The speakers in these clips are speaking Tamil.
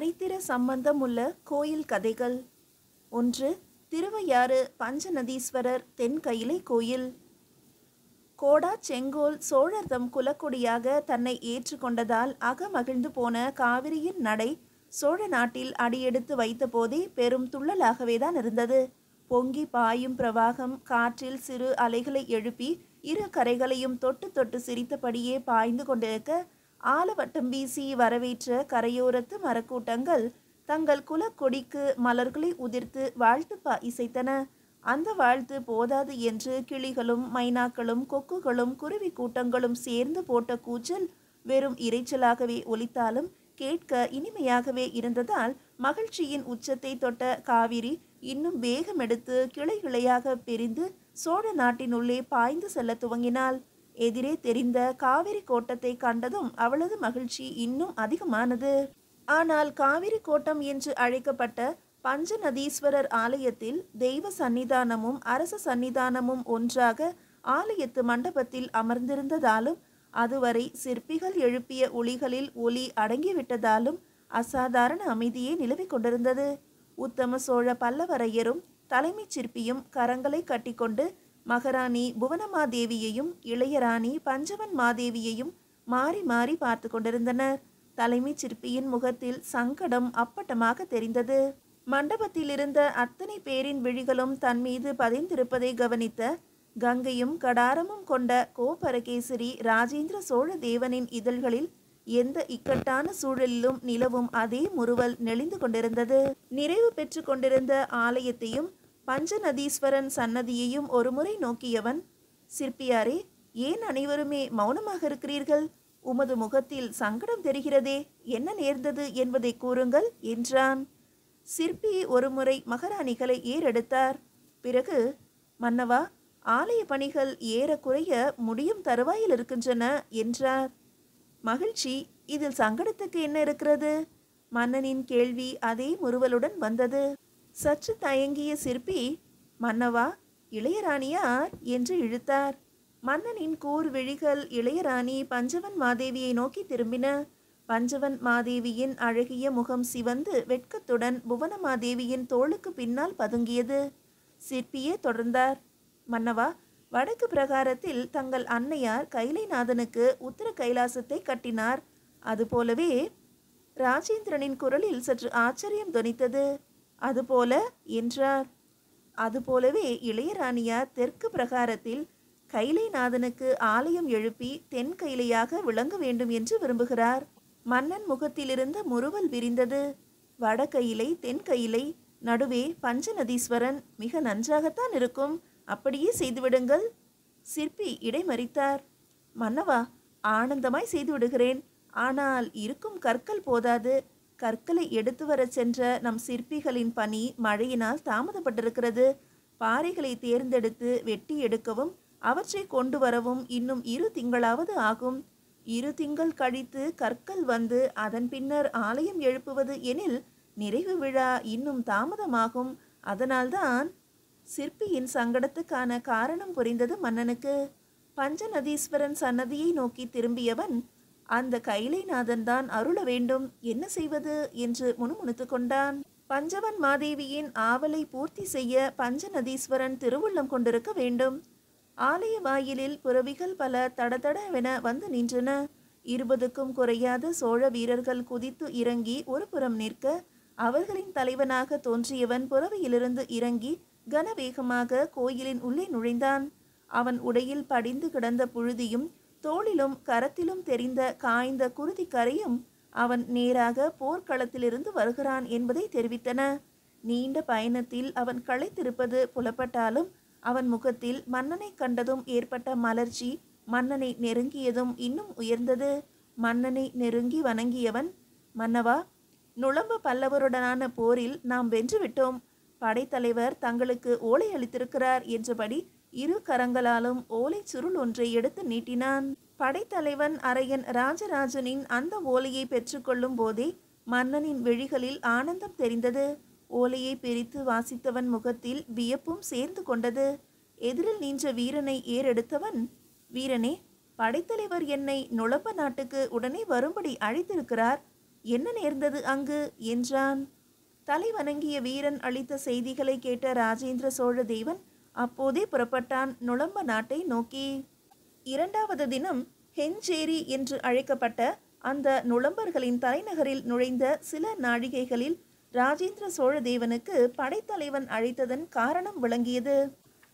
சரித்திர சம்பந்தம் உள்ள கோயில் கதைகள். 1. திருவையாறு பஞ்சநதீஸ்வரர் தென்கயிலை கோயில். கோடா செங்கோல் சோழர் தம் குலக்கொடியாக தன்னை ஏற்றுக்கொண்டதால் அகமகிழ்ந்து போன காவிரியின் நடை சோழ நாட்டில் அடியெடுத்து வைத்த போதே பெரும் துள்ளலாகவேதான் இருந்தது. பொங்கி பாயும் பிரவாகம் காற்றில் சிறு அலைகளை எழுப்பி இரு கரைகளையும் தொட்டு தொட்டு சிரித்தபடியே பாய்ந்து கொண்டிருக்க, ஆலவட்டம் வீசி வரவேற்ற கரையோரத்து மரக்கூட்டங்கள் தங்கள் குலக்கொடிக்கு மலர்களை உதிர்த்து வாழ்த்துப்பா இசைத்தன. அந்த வாழ்த்து போதாது என்று கிளிகளும் மைனாக்களும் கொக்குகளும் குருவி கூட்டங்களும் சேர்ந்து போட்ட கூச்சல் வெறும் இரைச்சலாகவே ஒலித்தாலும் கேட்க இனிமையாகவே இருந்ததால் மகிழ்ச்சியின் உச்சத்தை தொட்ட காவிரி இன்னும் வேகமெடுத்து கிளை கிளையாக பிரிந்து சோழ நாட்டினுள்ளே பாய்ந்து செல்ல துவங்கினாள். எதிரே தெரிந்த காவிரி கோட்டத்தை கண்டதும் அவளது மகிழ்ச்சி இன்னும் அதிகமானது. ஆனால் காவிரி கோட்டம் என்று அழைக்கப்பட்ட பஞ்சநதீஸ்வரர் ஆலயத்தில் தெய்வ சன்னிதானமும் அரச சன்னிதானமும் ஒன்றாக ஆலயத்து மண்டபத்தில் அமர்ந்திருந்ததாலும் அதுவரை சிற்பிகள் எழுப்பிய ஒளிகளில் ஒலி அடங்கிவிட்டதாலும் அசாதாரண அமைதியே நிலவிக் கொண்டிருந்தது. உத்தம சோழ பல்லவரையரும் தலைமைச் சிற்பியும் கரங்களை கட்டிக்கொண்டு மகாராணி புவனமாதேவியையும் இளையராணி பஞ்சவன் மாதேவியையும் மாறி மாறி பார்த்து கொண்டிருந்தனர். தலைமைச் சிற்பியின் முகத்தில் சங்கடம் அப்பட்டமாக தெரிந்தது. மண்டபத்தில் இருந்த அத்தனை பேரின் விழிகளும் தன் மீது பதிந்திருப்பதை கவனித்த கங்கையும் கடாரமும் கொண்ட கோபரகேசரி ராஜேந்திர சோழ தேவனின் இதழ்களில் எந்த இக்கட்டான சூழலிலும் நிலவும் அதே முறுவல் நெளிந்து கொண்டிருந்தது. நிறைவு பெற்று கொண்டிருந்த ஆலயத்தையும் பஞ்சநதீஸ்வரன் சன்னதியையும் ஒருமுறை நோக்கியவன், சிற்பியாரே, ஏன் அனைவருமே மௌனமாக இருக்கிறீர்கள்? உமது முகத்தில் சங்கடம் தெரிகிறதே, என்ன நேர்ந்தது என்பதை கூறுங்கள் என்றான். சிற்பி ஒருமுறை மகாராணிகளை ஏறெடுத்தார். பிறகு, மன்னவா, ஆலய பணிகள் ஏறக்குறைய முடியும் தருவாயில் இருக்கின்றன என்றார். மகிழ்ச்சி, இதில் சங்கடத்துக்கு என்ன இருக்கிறது? மன்னனின் கேள்வி அதே முறுவலுடன் வந்தது. சற்று தயங்கிய சிற்பி, மன்னவா, இளையராணியார் என்று இழுத்தார். மன்னனின் கூர் விழிகள் இளையராணி பஞ்சவன் மாதேவியை நோக்கி திரும்பின. பஞ்சவன் மாதேவியின் அழகிய முகம் சிவந்து வெட்கத்துடன் புவனமாதேவியின் தோளுக்கு பின்னால் பதுங்கியது. சிற்பியே தொடர்ந்தார். மன்னவா, வடக்கு பிரகாரத்தில் தங்கள் அன்னையார் கைலைநாதனுக்கு உத்தர கைலாசத்தை கட்டினார். அதுபோலவே ராஜேந்திரனின் குரலில் சற்று ஆச்சரியம் தொனித்தது. அதுபோல என்றார். அதுபோலவே இளையராணியார் தெற்கு பிரகாரத்தில் கைலைநாதனுக்கு ஆலயம் எழுப்பி தென் கைலையாக விளங்க வேண்டும் என்று விரும்புகிறார். மன்னன் முகத்திலிருந்த முறுவல் விரிந்தது. வடகையிலை தென் கையிலை நடுவே பஞ்சநதீஸ்வரன், மிக நன்றாகத்தான் இருக்கும், அப்படியே செய்துவிடுங்கள். சிற்பி இடைமறித்தார். மன்னவா, ஆனந்தமாய் செய்துவிடுகிறேன். ஆனால் இருக்கும் கற்கள் போதாது. கற்களை எடுத்து வர சென்ற நம் சிற்பிகளின் பணி மழையினால் தாமதப்பட்டிருக்கிறது. பாறைகளை தேர்ந்தெடுத்து வெட்டி எடுக்கவும் அவற்றை கொண்டு வரவும் இன்னும் 2 திங்களாவது ஆகும். 2 திங்கள் கழித்து கற்கள் வந்து அதன் பின்னர் ஆலயம் எழுப்புவது எனில் நிறைவு விழா இன்னும் தாமதமாகும். அதனால்தான். சிற்பியின் சங்கடத்துக்கான காரணம் புரிந்தது மன்னனுக்கு. பஞ்சநதீஸ்வரன் சன்னதியை நோக்கி திரும்பியவன், அந்த கைலைநாதன் தான் அருள வேண்டும், என்ன செய்வது என்று முணுமுணுத்து கொண்டான். பஞ்சவன் மாதேவியின் ஆவலை பூர்த்தி செய்ய பஞ்சநதீஸ்வரன் திருவுள்ளம் கொண்டிருக்க வேண்டும். ஆலய வாயிலில் புறவிகள் பல தடதடவென வந்து நின்றன. 20க்கும் குறையாத சோழ வீரர்கள் குதித்து இறங்கி ஒரு புறம் நிற்க, அவர்களின் தலைவனாக தோன்றியவன் புறவியிலிருந்து இறங்கி கனவேகமாக கோயிலின் உள்ளே நுழைந்தான். அவன் உடையில் படிந்து கிடந்த புழுதியும் தோளிலும் கரத்திலும் தெரிந்த காய்ந்த குருதி கரையும் அவன் நேராக போர்க்களத்திலிருந்து வருகிறான் என்பதை தெரிவித்தன. நீண்ட பயணத்தில் அவன் களைத்திருப்பது புலப்பட்டாலும் அவன் முகத்தில் மன்னனை கண்டதும் ஏற்பட்ட மலர்ச்சி மன்னனை நெருங்கியதும் இன்னும் உயர்ந்தது. மன்னனை நெருங்கி வணங்கியவன், மன்னவா, நுளம்ப பல்லவருடனான போரில் நாம் வென்றுவிட்டோம். படைத்தலைவர் தங்களுக்கு ஓலை அளித்திருக்கிறார் என்றபடி 2 கரங்களாலும் ஓலை சுருள் ஒன்றை எடுத்து நீட்டினான். படைத்தலைவன் அரையன் ராஜராஜனின் அந்த ஓலையை பெற்றுக்கொள்ளும் போதே மன்னனின் விழிகளில் ஆனந்தம் தெரிந்தது. ஓலையை பிரித்து வாசித்தவன் முகத்தில் வியப்பும் சேர்ந்து கொண்டது. எதிரில் நின்ற வீரனை ஏறெடுத்தவன், வீரனே, படைத்தலைவர் என்னை நுளம்ப நாட்டுக்கு உடனே வரும்படி அழைத்திருக்கிறார். என்ன நேர்ந்தது அங்கு என்றான். தலை வணங்கிய வீரன் அளித்த செய்திகளை கேட்ட ராஜேந்திர சோழ தேவன் அப்போதே புறப்பட்டான் நுளம்ப நாட்டை நோக்கி. இரண்டாவது தினம் ஹெஞ்சேரி என்று அழைக்கப்பட்ட அந்த நுளம்பர்களின் தலைநகரில் நுழைந்த சில நாழிகைகளில் ராஜேந்திர சோழ தேவனுக்கு படைத்தலைவன் அழைத்ததன் காரணம் விளங்கியது.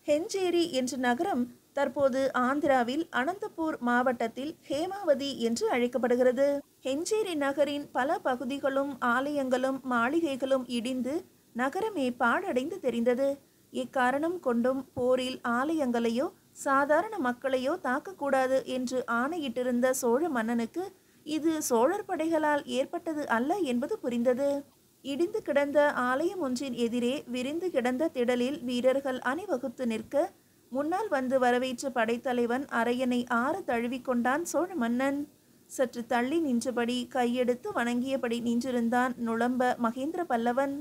ஹெஞ்சேரி என்ற நகரம் தற்போது ஆந்திராவில் அனந்தபூர் மாவட்டத்தில் ஹேமாவதி என்று அழைக்கப்படுகிறது. ஹெஞ்சேரி நகரின் பல பகுதிகளும் ஆலயங்களும் மாளிகைகளும் இடிந்து நகரமே பாழடைந்து தெரிந்தது. இக்காரணம் கொண்டும் போரில் ஆலயங்களையோ சாதாரண மக்களையோ தாக்கக்கூடாது என்று ஆணையிட்டிருந்த சோழ மன்னனுக்கு இது சோழர் படைகளால் ஏற்பட்டது அல்ல என்பது புரிந்தது. இடிந்து கிடந்த ஆலயம் ஒன்றின் எதிரே விரிந்து கிடந்த திடலில் வீரர்கள் அணிவகுத்து நிற்க முன்னால் வந்து வரவேற்ற படைத்தலைவன் அரையனை ஆற தழுவிக்கொண்டான் சோழ மன்னன். சற்று தள்ளி நின்றபடி கையெடுத்து வணங்கியபடி நின்றிருந்தான் நுளம்ப மகேந்திர பல்லவன்.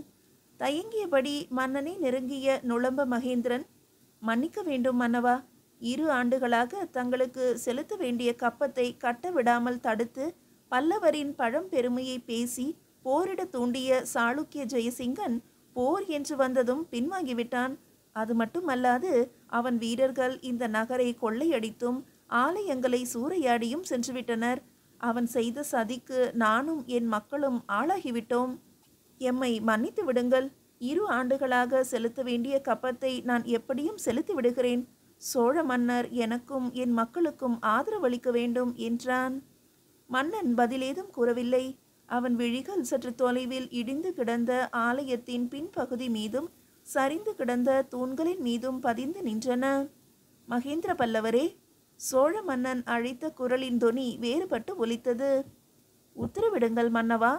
தயங்கியபடி மன்னனை நெருங்கிய நுளம்ப மகேந்திரன், மன்னிக்க வேண்டும் மன்னவா, 2 ஆண்டுகளாக தங்களுக்கு செலுத்த வேண்டிய கப்பத்தை கட்ட விடாமல் தடுத்து பல்லவரின் பழம்பெருமையை பேசி போரிட தூண்டிய சாளுக்கிய ஜெயசிங்கன் போர் என்று வந்ததும் பின்வாங்கிவிட்டான். அது மட்டுமல்லாது அவன் வீரர்கள் இந்த நகரை கொள்ளையடித்தும் ஆலயங்களை சூறையாடியும் சென்றுவிட்டனர். அவன் செய்த சதிக்கு நானும் என் மக்களும் ஆளாகிவிட்டோம். எம்மை மன்னித்து விடுங்கள். 2 ஆண்டுகளாக செலுத்த வேண்டிய கப்பத்தை நான் எப்படியும் செலுத்தி விடுகிறேன். சோழ மன்னர் எனக்கும் என் மக்களுக்கும் ஆதரவளிக்க வேண்டும் என்றான். மன்னன் பதிலேதும் கூறவில்லை. அவன் விழிகள் சற்று தொலைவில் இடிந்து கிடந்த ஆலயத்தின் பின்பகுதி மீதும் சரிந்து கிடந்த தூண்களின் மீதும் பதிந்து நின்றன. மகேந்திர பல்லவரே, சோழ மன்னன் அழைத்த குரலின் தொனி வேறுபட்டு ஒலித்தது. உத்தரவிடுங்கள் மன்னவா.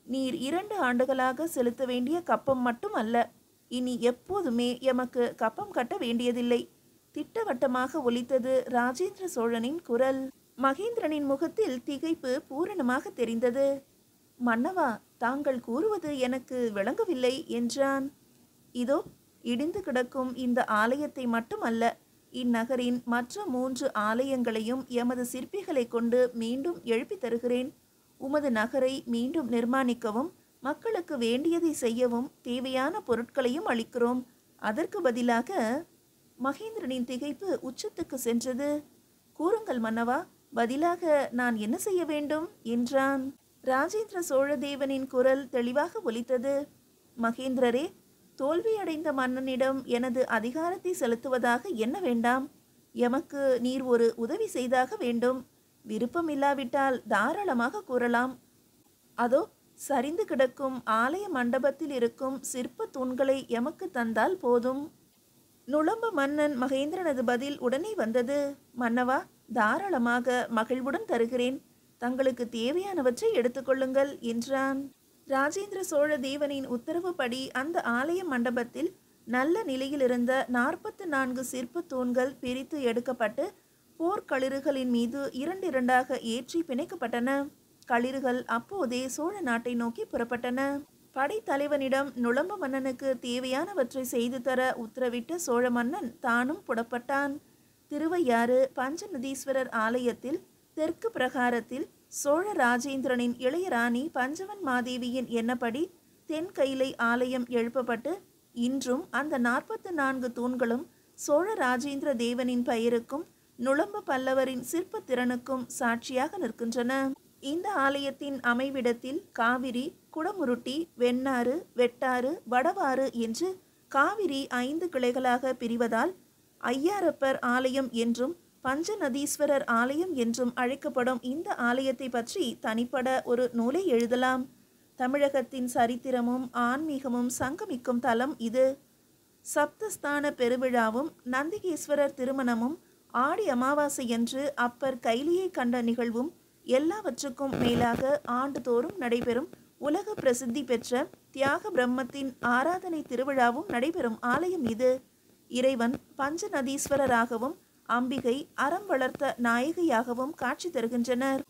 நீர் 2 ஆண்டுகளாக செலுத்த வேண்டிய கப்பம் மட்டும் அல்ல, இனி எப்போதுமே எமக்கு கப்பம் கட்ட வேண்டியதில்லை. திட்டவட்டமாக ஒலித்தது ராஜேந்திர சோழனின் குரல். மகேந்திரனின் முகத்தில் திகைப்பு பூரணமாக தெரிந்தது. மன்னவா, தாங்கள் கூறுவது எனக்கு விளங்கவில்லை என்றான். இதோ இடிந்து கிடக்கும் இந்த ஆலயத்தை மட்டுமல்ல, இந்நகரின் மற்ற 3 ஆலயங்களையும் எமது சிற்பிகளை கொண்டு மீண்டும் எழுப்பி தருகிறேன். உமது நகரை மீண்டும் நிர்மாணிக்கவும் மக்களுக்கு வேண்டியதை செய்யவும் தேவையான பொருட்களையும் அளிக்கிறோம். அதற்கு பதிலாக மகேந்திரனின் திகைப்பு உச்சத்துக்கு சென்றது. கூறுங்கள் மன்னவா, பதிலாக நான் என்ன செய்ய வேண்டும் என்றான். ராஜேந்திர சோழதேவனின் குரல் தெளிவாக ஒலித்தது. மகேந்திரரே, தோல்வியடைந்த மன்னனிடம் எனது அதிகாரத்தை செலுத்துவதாக எண்ண வேண்டாம். எமக்கு நீர் ஒரு உதவி செய்தாக வேண்டும். விருப்பம் இல்லாவிட்டால் தாராளமாக கூறலாம். அதோ சரிந்து கிடக்கும் ஆலய மண்டபத்தில் இருக்கும் சிற்ப தூண்களை எமக்கு தந்தால் போதும். நுளம்ப மன்னன் மகேந்திரனது பதில் உடனே வந்தது. மன்னவா, தாராளமாக மகிழ்வுடன் தருகிறேன். தங்களுக்கு தேவையானவற்றை எடுத்துக்கொள்ளுங்கள் என்றான். ராஜேந்திர சோழ தேவனின் உத்தரவுப்படி அந்த ஆலய மண்டபத்தில் நல்ல நிலையில் இருந்த 44 சிற்ப தூண்கள் பிரித்து எடுக்கப்பட்டு போர்க்களிறுகளின் மீது 2 ஏற்றி பிணைக்கப்பட்டன. களிறுகள் அப்போதே சோழ நாட்டை நோக்கி புறப்பட்டன. படைத்தலைவனிடம் நுளம்ப மன்னனுக்கு தேவையானவற்றை செய்து தர உத்தரவிட்ட சோழ மன்னன் தானும் புறப்பட்டான். திருவையாறு பஞ்சநதீஸ்வரர் ஆலயத்தில் தெற்கு பிரகாரத்தில் சோழ ராஜேந்திரனின் இளையராணி பஞ்சவன் மாதேவியின் எண்ணப்படி தென் கைலை ஆலயம் எழுப்பப்பட்டு இன்றும் அந்த 44 தூண்களும் சோழ ராஜேந்திர தேவனின் பெயருக்கும் நுளம்ப பல்லவரின் சிற்ப திறனுக்கும் சாட்சியாக நிற்கின்றன. இந்த ஆலயத்தின் அமைவிடத்தில் காவிரி, குடமுருட்டி, வெண்ணாறு, வெட்டாறு, வடவாறு என்று காவிரி 5 கிளைகளாக பிரிவதால் ஐயாரப்பர் ஆலயம் என்றும் பஞ்சநதீஸ்வரர் ஆலயம் என்றும் அழைக்கப்படும் இந்த ஆலயத்தை பற்றி தனிப்பட ஒரு நூலை எழுதலாம். தமிழகத்தின் சரித்திரமும் ஆன்மீகமும் சங்கமிக்கும் தலம் இது. சப்தஸ்தான பெருவிழாவும் நந்திகேஸ்வரர் திருமணமும் ஆடி அமாவாசையன்று அப்பர் கைலியை கண்ட நிகழ்வும் எல்லாவற்றுக்கும் மேலாக ஆண்டுதோறும் நடைபெறும் உலக பிரசித்தி பெற்ற தியாக பிரம்மத்தின் ஆராதனை திருவிழாவும் நடைபெறும் ஆலயம் இது. இறைவன் பஞ்சநதீஸ்வரராகவும் அம்பிகை அறம் வளர்த்த நாயகியாகவும் காட்சி தருகின்றனர்.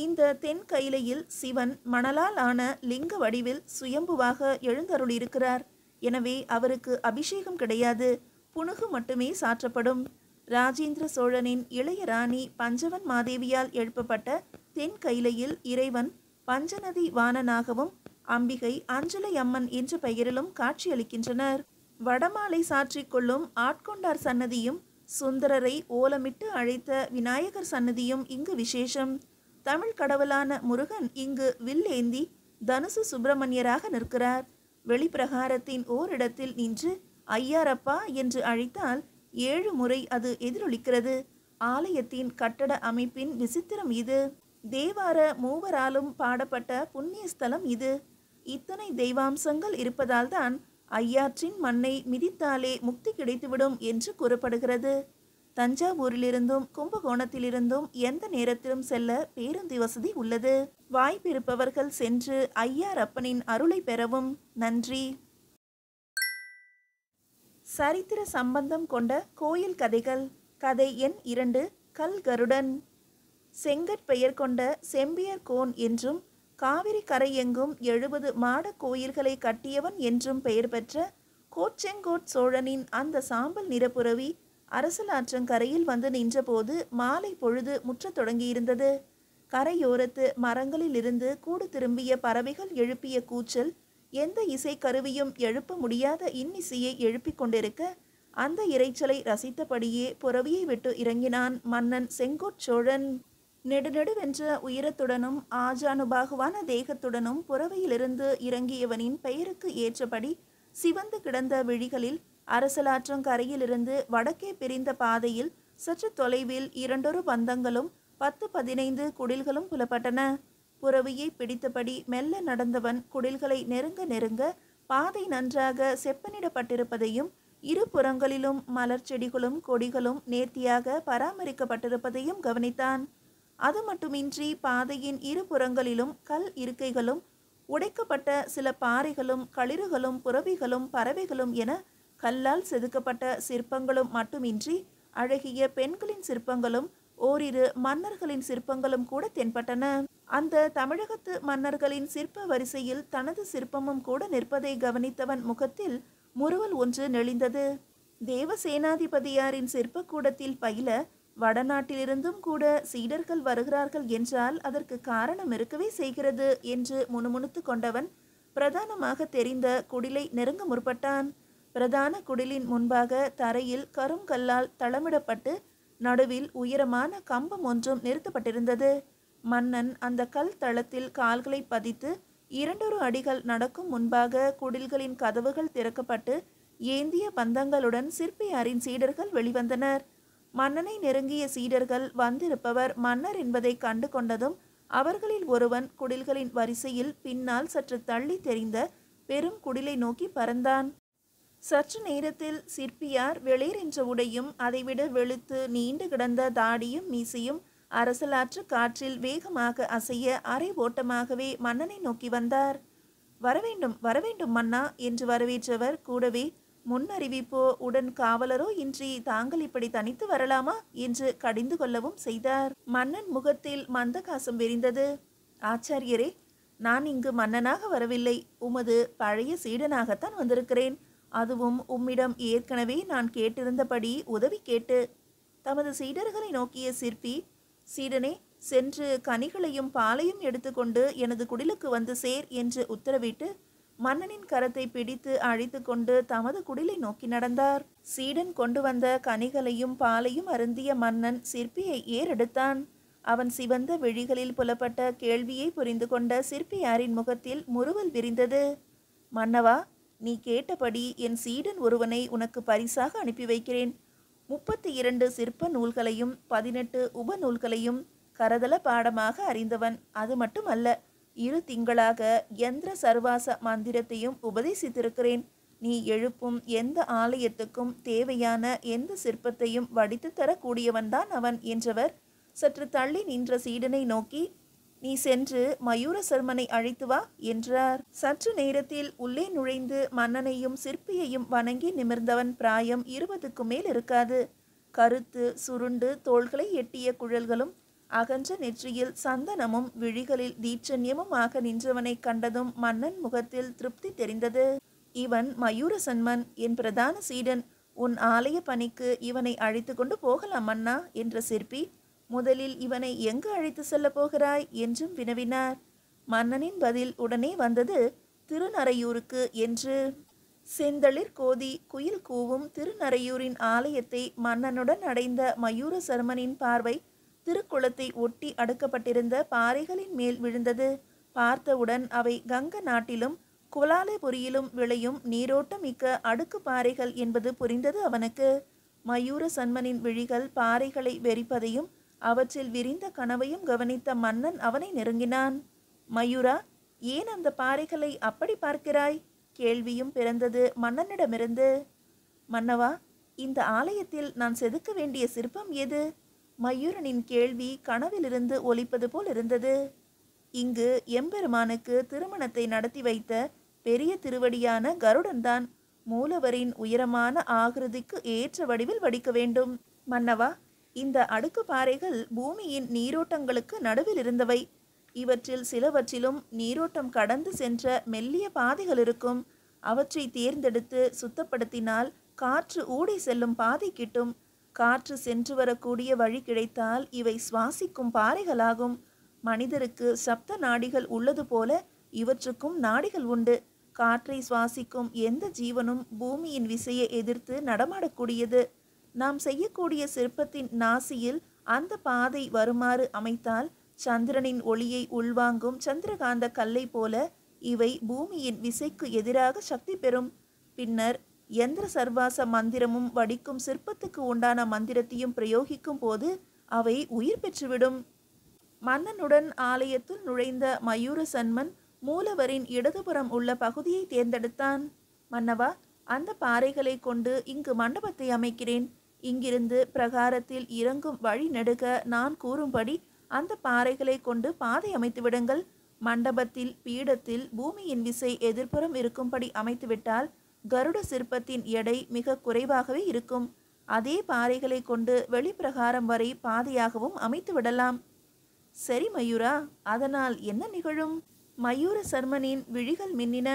இந்த தென் கைலையில் சிவன் மணலால் ஆன லிங்க வடிவில் சுயம்புவாக எழுந்தருளியிருக்கிறார். எனவே அவருக்கு அபிஷேகம் கிடையாது, புனுகு மட்டுமே சாற்றப்படும். ராஜேந்திர சோழனின் இளைய ராணி பஞ்சவன் மாதேவியால் எழுப்பப்பட்ட தென் கைலையில் இறைவன் பஞ்சநதி வாணனாகவும் அம்பிகை அஞ்சலை அம்மன் என்ற பெயரிலும் காட்சியளிக்கின்றனர். வடமாலை சாற்றிக் கொள்ளும் ஆட்கொண்டார் சன்னதியும் சுந்தரரை ஓலமிட்டு அழைத்த விநாயகர் சன்னதியும் இங்கு விசேஷம். தமிழ் கடவுளான முருகன் இங்கு வில்லேந்தி தனுசு சுப்பிரமணியராக நிற்கிறார். வெளிப்பிரகாரத்தின் ஓரிடத்தில் நின்று ஐயாரப்பா என்று அழைத்தால் 7 முறை அது எதிரொலிக்கிறது. ஆலயத்தின் கட்டட அமைப்பின் விசித்திரம் இது. தேவார மூவராலும் பாடப்பட்ட புண்ணிய ஸ்தலம் இது. இத்தனை தெய்வாம்சங்கள் இருப்பதால்தான் ஐயாற்றின் மண்ணை மிதித்தாலே முக்தி கிடைத்துவிடும் என்று கூறப்படுகிறது. தஞ்சாவூரிலிருந்தும் கும்பகோணத்திலிருந்தும் எந்த நேரத்திலும் செல்ல பேருந்து வசதி உள்ளது. வாய்ப்பிருப்பவர்கள் சென்று ஐயாரப்பனின் அருளை பெறவும். நன்றி. சரித்திர சம்பந்தம் கொண்ட கோயில் கதைகள். கதை எண் 2. கல்கருடன். செங்கற்பெயர் கொண்ட செம்பியர் கோன் என்றும் காவிரி கரையெங்கும் 70 மாட கோயில்களை கட்டியவன் என்றும் பெயர் பெற்ற கோச்செங்கோட் சோழனின் அந்த சாம்பல் நிறப்புறவி அரசலாற்றங்கரையில் வந்து நின்றபோது மாலை பொழுது முற்றத் தொடங்கியிருந்தது. கரையோரத்து மரங்களிலிருந்து கூடு திரும்பிய பறவைகள் எழுப்பிய கூச்சல் எந்த இசை கருவியும் எழுப்ப முடியாத இன்னிசையை எழுப்பிக் கொண்டிருக்க அந்த இரைச்சலை ரசித்தபடியே புறவியை விட்டு இறங்கினான் மன்னன் செங்கோட் சோழன். நெடுநெடுவென்ற உயரத்துடனும் ஆஜானுபாகுவான தேகத்துடனும் புறவையிலிருந்து இறங்கியவனின் பெயருக்கு ஏற்றபடி சிவந்து கிடந்த விழிகளில் அரசலாற்றங்கரையிலிருந்து வடக்கே பிரிந்த பாதையில் சற்று தொலைவில் 2 பந்தங்களும் 10-15 குடில்களும் புலப்பட்டன. புறவியை பிடித்தபடி மெல்ல நடந்தவன் குடில்களை நெருங்க நெருங்க பாதை நன்றாக செப்பனிடப்பட்டிருப்பதையும் இரு புறங்களிலும் மலர் செடிகளும் கொடிகளும் நேர்த்தியாக பராமரிக்கப்பட்டிருப்பதையும் கவனித்தான். அது மட்டுமின்றி பாதையின் இரு புறங்களிலும் கல் இருக்கைகளும் உடைக்கப்பட்ட சில பாறைகளும் களிறுகளும் புறவிகளும் பறவைகளும் என கல்லால் செதுக்கப்பட்ட சிற்பங்களும் மட்டுமின்றி அழகிய பெண்களின் சிற்பங்களும் ஓரிரு மன்னர்களின் சிற்பங்களும் கூட தென்பட்டன. அந்த தமிழகத்து மன்னர்களின் சிற்ப வரிசையில் தனது சிற்பமும் கூட நிற்பதை கவனித்தவன் முகத்தில் முறுவல் ஒன்று நெளிந்தது. தேவசேனாதிபதியாரின் சிற்பக்கூடத்தில் பயில வடநாட்டிலிருந்தும் கூட சீடர்கள் வருகிறார்கள் என்றால் அதற்கு காரணம் இருக்கவே செய்கிறது என்று முணுமுணுத்து கொண்டவன் பிரதானமாக தெரிந்த குடிலை நெருங்க முற்பட்டான். பிரதான குடிலின் முன்பாக தரையில் கருங்கல்லால் தளமிடப்பட்டு நடுவில் உயரமான கம்பம் ஒன்றும் நிறுத்தப்பட்டிருந்தது. மன்னன் அந்த கல் தளத்தில் கால்களை பதித்து 2 அடிகள் நடக்கும் முன்பாக குடில்களின் கதவுகள் திறக்கப்பட்டு ஏந்திய பந்தங்களுடன் சிற்பியாரின் சீடர்கள் வெளிவந்தனர். மன்னனை நெருங்கிய சீடர்கள் வந்திருப்பவர் மன்னர் என்பதை கண்டு கொண்டதும் அவர்களில் ஒருவன் குடில்களின் வரிசையில் பின்னால் சற்று தள்ளி தெரிந்த பெரும் குடிலை நோக்கி பறந்தான். சற்று நேரத்தில் சிற்பியார் வெளிர் என்ற உடையும் அதைவிட வெளுத்து நீண்டு கிடந்த தாடியும் மீசையும் அரசலாற்று காற்றில் வேகமாக அசைய அரை ஓட்டமாகவே மன்னனை நோக்கி வந்தார். வரவேண்டும் வரவேண்டும் மன்னா என்று வரவேற்றவர் கூடவே முன்னறிவிப்போ உடன் காவலரோ இன்றி தாங்கள் இப்படி தனித்து வரலாமா என்று கடிந்து கொள்ளவும் செய்தார். மன்னன் முகத்தில் மந்தகாசம் விரிந்தது. ஆச்சாரியரே, நான் இங்கு மன்னனாக வரவில்லை, உமது பழைய சீடனாகத்தான் வந்திருக்கிறேன். அதுவும் உம்மிடம் ஏற்கனவே நான் கேட்டிருந்தபடி உதவி கேட்டு. தமது சீடர்களை நோக்கிய சிற்பி, சீடனே, சென்று கனிகளையும் பாலையும் எடுத்துக்கொண்டு எனது குடிலுக்கு வந்து சேர் என்று உத்தரவிட்டு மன்னனின் கரத்தை பிடித்து அழைத்து கொண்டு தமது குடிலை நோக்கி நடந்தார். சீடன் கொண்டு வந்த கனிகளையும் பாலையும் அருந்திய மன்னன் சிற்பியை ஏறெடுத்தான். அவன் சிவந்த விழிகளில் புலப்பட்ட கேள்வியை புரிந்து கொண்ட சிற்பியாரின் முகத்தில் முறுவல் விரிந்தது. மன்னவா, நீ கேட்டபடி என் சீடன் ஒருவனை உனக்கு பரிசாக அனுப்பி வைக்கிறேன். 32 சிற்ப நூல்களையும் 18 உப நூல்களையும் கரதல பாடமாக அறிந்தவன். அது மட்டுமல்ல, 2 திங்களாக யந்திர சர்வாச மந்திரத்தையும் உபதேசித்திருக்கிறேன். நீ எழுப்பும் எந்த ஆலயத்துக்கும் தேவையான எந்த சிற்பத்தையும் வடித்து தரக்கூடியவன்தான் அவன் என்றவர் சற்று தள்ளி நின்ற சீடனை நோக்கி, நீ சென்று மயூர சர்மனை அழைத்து வா என்றார். சற்று நேரத்தில் உள்ளே நுழைந்து மன்னனையும் சிற்பியையும் வணங்கி நிமிர்ந்தவன் பிராயம் 20க்கு மேல் இருக்காது. கருத்து சுருண்டு தோள்களை எட்டிய குழல்களும் அகன்ற நெற்றியில் சந்தனமும் விழிகளில் தீட்சண்யமுமாக நின்றவனை கண்டதும் மன்னன் முகத்தில் திருப்தி தெரிந்தது. இவன் மயூரசன்மன், என் பிரதான சீடன். உன் ஆலய பணிக்கு இவனை அழைத்து கொண்டு போகலாம் மன்னா என்ற சிற்பி, முதலில் இவனை எங்கு அழைத்து செல்ல போகிறாய் என்றும் வினவினார். மன்னனின் பதில் உடனே வந்தது, திருநறையூருக்கு என்று. செந்தளிர் கோதி குயில் கூவும் திருநறையூரின் ஆலயத்தை மன்னனுடன் அடைந்த மயூர சர்மனின் பார்வை திருக்குளத்தை ஒட்டி அடுக்கப்பட்டிருந்த பாறைகளின் மேல் விழுந்தது. பார்த்தவுடன் அவை கங்க நாட்டிலும் குலாலபுரியிலும் விளையும் நீரோட்டம் மிக்க அடுக்கு பாறைகள் என்பது புரிந்தது அவனுக்கு. மயூர சன்மனின் விழிகள் பாறைகளை வெறிப்பதையும் அவற்றில் விரிந்த கனவையும் கவனித்த மன்னன் அவனை நெருங்கினான். மயூரா, ஏன் அந்த பாறைகளை அப்படி பார்க்கிறாய்? கேள்வியும் பிறந்தது மன்னனிடமிருந்து. மன்னவா, இந்த ஆலயத்தில் நான் செதுக்க வேண்டிய சிற்பம் எது? மயூரனின் கேள்வி கனவிலிருந்து ஒலிப்பது போல் இருந்தது. இங்கு எம்பெருமானுக்கு திருமணத்தை நடத்தி வைத்த பெரிய திருவடியான கருடன்தான் மூலவரின் உயரமான ஆகிருதிக்கு ஏற்ற வடிவில் வடிக்க வேண்டும். மன்னவா, இந்த அடுக்கு பாறைகள் பூமியின் நீரோட்டங்களுக்கு நடுவில் இருந்தவை. இவற்றில் சிலவற்றிலும் நீரோட்டம் கடந்து சென்ற மெல்லிய பாதைகள் இருக்கும். அவற்றை தேர்ந்தெடுத்து சுத்தப்படுத்தினால் காற்று ஊடி செல்லும் பாதை கிட்டும். காற்று சென்று வரக்கூடிய வழி கிடைத்தால் இவை சுவாசிக்கும் பாறைகளாகும். மனிதருக்கு சப்த நாடிகள் உள்ளது போல இவற்றுக்கும் நாடிகள் உண்டு. காற்றை சுவாசிக்கும் எந்த ஜீவனும் பூமியின் விசையை எதிர்த்து நடமாடக்கூடியது. நாம் செய்யக்கூடிய சிற்பத்தின் நாசியில் அந்த பாதை வருமாறு அமைத்தால் சந்திரனின் ஒளியை உள்வாங்கும் சந்திரகாந்த கல்லை போல இவை பூமியின் விசைக்கு எதிராக சக்தி பெறும். பின்னர் யந்திர சர்வாச மந்திரமும் வடிக்கும் சிற்பத்துக்கு உண்டான மந்திரத்தையும் பிரயோகிக்கும் போது அவை உயிர் பெற்றுவிடும். மன்னனுடன் ஆலயத்தில் நுழைந்த மயூர சன்மன் மூலவரின் இடதுபுறம் உள்ள பகுதியை தேர்ந்தெடுத்தான். மன்னவா, அந்த பாறைகளை கொண்டு இங்கு மண்டபத்தை அமைக்கிறேன். இங்கிருந்து பிரகாரத்தில் இறங்கும் வழி நெடுக நான் கூறும்படி அந்த பாறைகளை கொண்டு பாதை அமைத்து விடுங்கள். மண்டபத்தில் பீடத்தில் பூமியின் விசை எதிர்ப்புறம் இருக்கும்படி அமைத்துவிட்டால் கருட சிற்பத்தின் எடை மிக குறைவாகவே இருக்கும். அதே பாறைகளை கொண்டு வெளிப்பிரகாரம் வரை பாதையாகவும் அமைத்து விடலாம். சரி மயூரா, அதனால் என்ன நிகழும்? மயூர சர்மனின் விழிகள் மின்னின.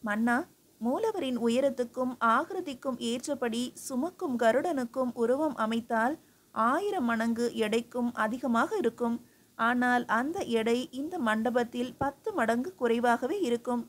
மன்னா, மூலவரின் உயரத்துக்கும் ஆகிருதிக்கும் ஏற்றபடி சுமக்கும் கருடனுக்கும் உருவம் அமைத்தால் 1000 மடங்கு எடைக்கும் அதிகமாக இருக்கும். ஆனால் அந்த எடை இந்த மண்டபத்தில் 10 மடங்கு குறைவாகவே இருக்கும்.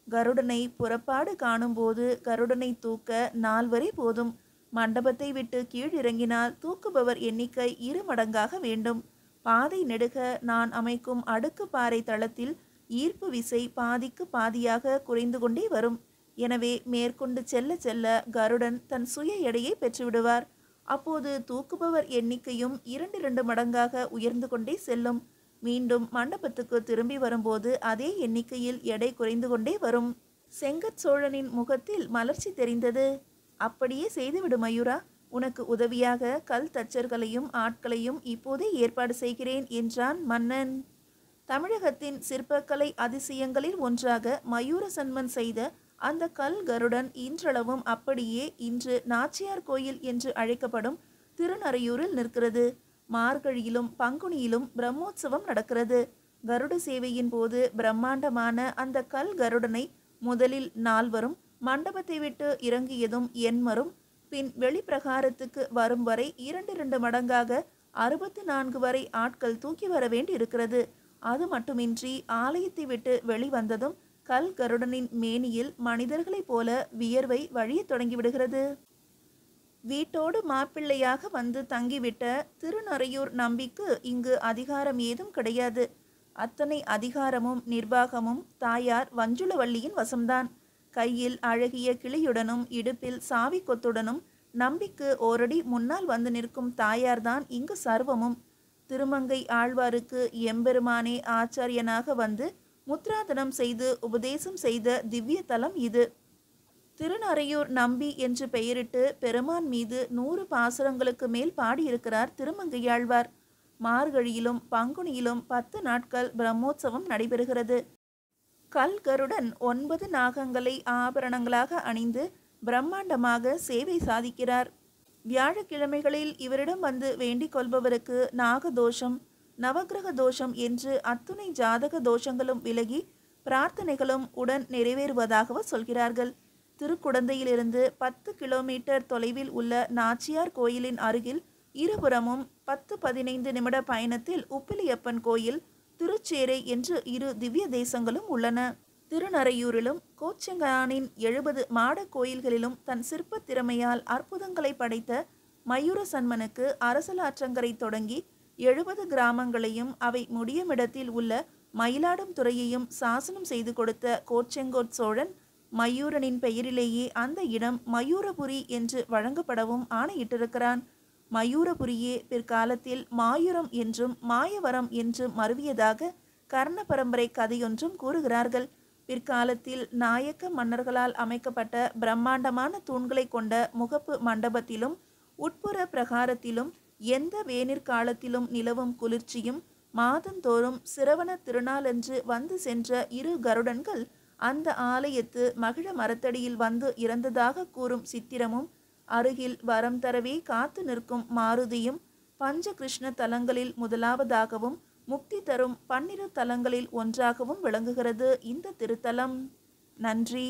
கருடனை புறப்பாடு காணும்போது கருடனை தூக்க 4 போதும். மண்டபத்தை விட்டு கீழிறங்கினால் தூக்குபவர் எண்ணிக்கை 2 மடங்காக வேண்டும். பாதை நெடுக நான் அமைக்கும் அடுக்கு பாறை தளத்தில் ஈர்ப்பு விசை பாதிக்கு பாதியாக குறைந்து கொண்டே வரும். எனவே மேற்கொண்டு செல்ல செல்ல கருடன் தன் சுய எடையை பெற்றுவிடுவார். அப்போது தூக்குபவர் எண்ணிக்கையும் 2 மடங்காக உயர்ந்து கொண்டே செல்லும். மீண்டும் மண்டபத்துக்கு திரும்பி வரும்போது அதே எண்ணிக்கையில் எடை குறைந்து கொண்டே வரும். செங்கற் சோழனின் முகத்தில் மலர்ச்சி தெரிந்தது. அப்படியே செய்துவிடு மயூரா. உனக்கு உதவியாக கல் தச்சர்களையும் ஆட்களையும் இப்போதே ஏற்பாடு செய்கிறேன் என்றான் மன்னன். தமிழகத்தின் சிற்பக்கலை அதிசயங்களில் ஒன்றாக மயூர சன்மன் செய்த அந்த கல் கருடன் இன்றளவும் அப்படியே இன்று நாச்சியார் கோயில் என்று அழைக்கப்படும் திருநறையூரில் நிற்கிறது. மார்கழியிலும் பங்குனியிலும் பிரம்மோற்சவம் நடக்கிறது. கருட சேவையின் போது பிரம்மாண்டமான அந்த கல் கருடனை முதலில் 4வரும் மண்டபத்தை விட்டு இறங்கியதும் எண்மரும் பின் வெளிப்பிரகாரத்துக்கு வரும் வரை 2 மடங்காக 64 வரை ஆட்கள் தூக்கி வர வேண்டி இருக்கிறது. அது மட்டுமின்றி ஆலயத்தை விட்டு வெளிவந்ததும் கல் கருடனின் மேனியில் மனிதர்களைப் போல வியர்வை வழியத் தொடங்கிவிடுகிறது. வீட்டோடு மாப்பிள்ளையாக வந்து தங்கிவிட்ட திருநறையூர் நம்பிக்கு இங்கு அதிகாரம் ஏதும் கிடையாது. அத்தனை அதிகாரமும் நிர்வாகமும் தாயார் வஞ்சுளவல்லியின் வசம்தான். கையில் அழகிய கிளியுடனும் இடுப்பில் சாவி கொத்துடனும் நம்பிக்கு ஓரடி முன்னால் வந்து நிற்கும் தாயார்தான் இங்கு சர்வமும். திருமங்கை ஆழ்வாருக்கு எம்பெருமானே ஆச்சாரியனாக வந்து முத்ராதனம் செய்து உபதேசம் செய்த திவ்ய தலம் இது. திருநறையூர் நம்பி என்று பெயரிட்டு பெருமான் மீது 100 பாசுரங்களுக்கு மேல் பாடியிருக்கிறார் திருமங்கையாழ்வார். மார்கழியிலும் பங்குனியிலும் 10 நாட்கள் பிரம்மோற்சவம் நடைபெறுகிறது. கல் கருடன் 9 நாகங்களை ஆபரணங்களாக அணிந்து பிரம்மாண்டமாக சேவை சாதிக்கிறார். வியாழக்கிழமைகளில் இவரிடம் வந்து வேண்டிக் கொள்பவருக்கு நாகதோஷம், நவகிரக தோஷம் என்று அத்துணை ஜாதக தோஷங்களும் விலகி பிரார்த்தனைகளும் உடன் நிறைவேறுவதாக சொல்கிறார்கள். திருக்குடந்தையிலிருந்து 10 கிலோமீட்டர் தொலைவில் உள்ள நாச்சியார் கோயிலின் அருகில் இருபுறமும் 10-15 நிமிட பயணத்தில் உப்பிலியப்பன் கோயில், திருச்சேரை என்று இரு திவ்ய தேசங்களும் உள்ளன. திருநறையூரிலும் கோச்செங்கானின் 70 மாட கோயில்களிலும் தன் சிற்ப திறமையால் அற்புதங்களை படைத்த மயூர சன்மனுக்கு அரசலாற்றங்கரை தொடங்கி 70 கிராமங்களையும் அவை முடியுமிடத்தில் உள்ள மயிலாடும் துறையையும் சாசனம் செய்து கொடுத்த கோச்செங்கோட் சோழன் மயூரனின் பெயரிலேயே அந்த இடம் மயூரபுரி என்று வழங்கப்படவும் ஆணையிட்டிருக்கிறான். மயூரபுரியே பிற்காலத்தில் மாயூரம் என்றும் மாயவரம் என்றும் மருவியதாக கர்ண பரம்பரை கதையொன்றும் கூறுகிறார்கள். பிற்காலத்தில் நாயக்க மன்னர்களால் அமைக்கப்பட்ட பிரம்மாண்டமான தூண்களை கொண்ட முகப்பு மண்டபத்திலும் உட்புற பிரகாரத்திலும் எந்த வேனிற் காலத்திலும் நிலவும் குளிர்ச்சியும் மாதந்தோறும் சிரவண திருநாளன்று வந்து சென்ற 2 கருடன்கள் அந்த ஆலயத்து மகிழ மரத்தடியில் வந்து இறந்ததாக கூறும் சித்திரமும் அருகில் வரம் தரவே காத்து நிற்கும் மாருதியும் பஞ்ச கிருஷ்ண தலங்களில் முதலாவதாகவும் முக்தி தரும் 12 தலங்களில் ஒன்றாகவும் விளங்குகிறது இந்த திருத்தலம். நன்றி.